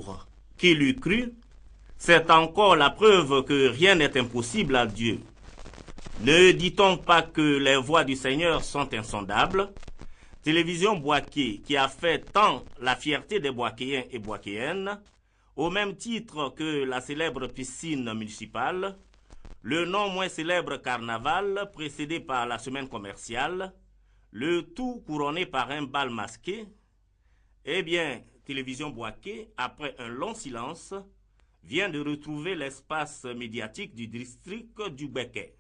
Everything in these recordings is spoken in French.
jour, qui l'eût cru, c'est encore la preuve que rien n'est impossible à Dieu. Ne dit-on pas que les voies du Seigneur sont insondables? Télévision Boaké, qui a fait tant la fierté des Boakéens et Boakéennes, au même titre que la célèbre piscine municipale, le non moins célèbre carnaval précédé par la semaine commerciale, le tout couronné par un bal masqué, eh bien, Télévision Boaké, après un long silence, vient de retrouver l'espace médiatique du district du Béquet.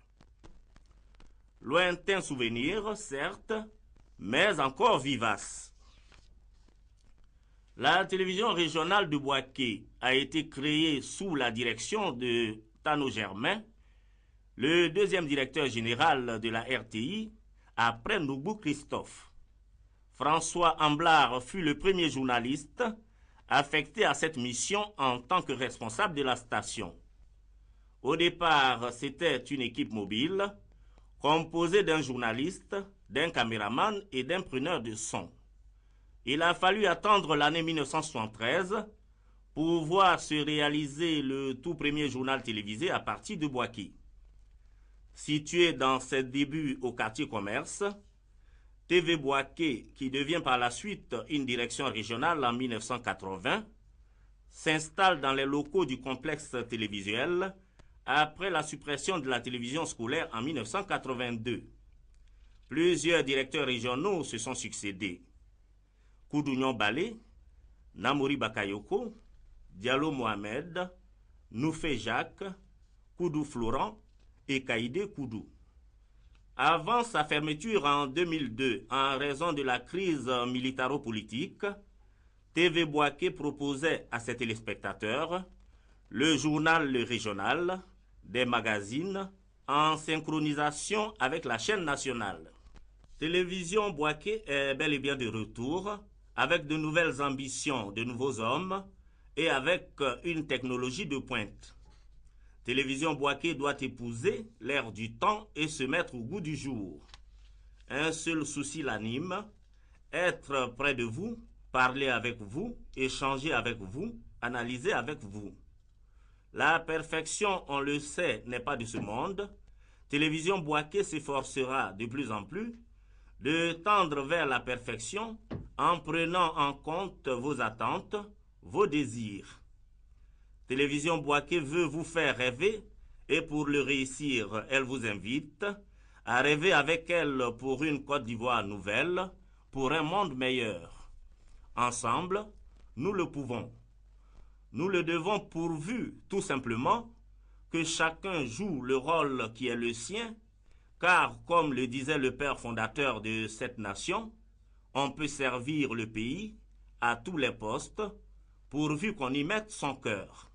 Lointain souvenir, certes, mais encore vivace. La télévision régionale de Boaké a été créée sous la direction de Tano Germain, le deuxième directeur général de la RTI, après Noubou Christophe. François Amblard fut le premier journaliste affecté à cette mission en tant que responsable de la station. Au départ, c'était une équipe mobile composée d'un journaliste, d'un caméraman et d'un preneur de son. Il a fallu attendre l'année 1973 pour voir se réaliser le tout premier journal télévisé à partir de Boaké. Situé dans ses débuts au quartier commerce, TV Boaké, qui devient par la suite une direction régionale en 1980, s'installe dans les locaux du complexe télévisuel après la suppression de la télévision scolaire en 1982. Plusieurs directeurs régionaux se sont succédés. Koudounion Balé, Namori Bakayoko, Diallo Mohamed, Noufé Jacques, Koudou Florent et Kaïdé Koudou. Avant sa fermeture en 2002, en raison de la crise militaro-politique, TV Boaké proposait à ses téléspectateurs le journal régional, des magazines, en synchronisation avec la chaîne nationale. Télévision Boaké est bel et bien de retour, avec de nouvelles ambitions, de nouveaux hommes, et avec une technologie de pointe. Télévision Boaké doit épouser l'ère du temps et se mettre au goût du jour. Un seul souci l'anime, être près de vous, parler avec vous, échanger avec vous, analyser avec vous. La perfection, on le sait, n'est pas de ce monde. Télévision Boaké s'efforcera de plus en plus de tendre vers la perfection en prenant en compte vos attentes, vos désirs. Télévision Boaké veut vous faire rêver et pour le réussir, elle vous invite à rêver avec elle pour une Côte d'Ivoire nouvelle, pour un monde meilleur. Ensemble, nous le pouvons. Nous le devons pourvu, tout simplement, que chacun joue le rôle qui est le sien, car, comme le disait le père fondateur de cette nation, on peut servir le pays à tous les postes, pourvu qu'on y mette son cœur.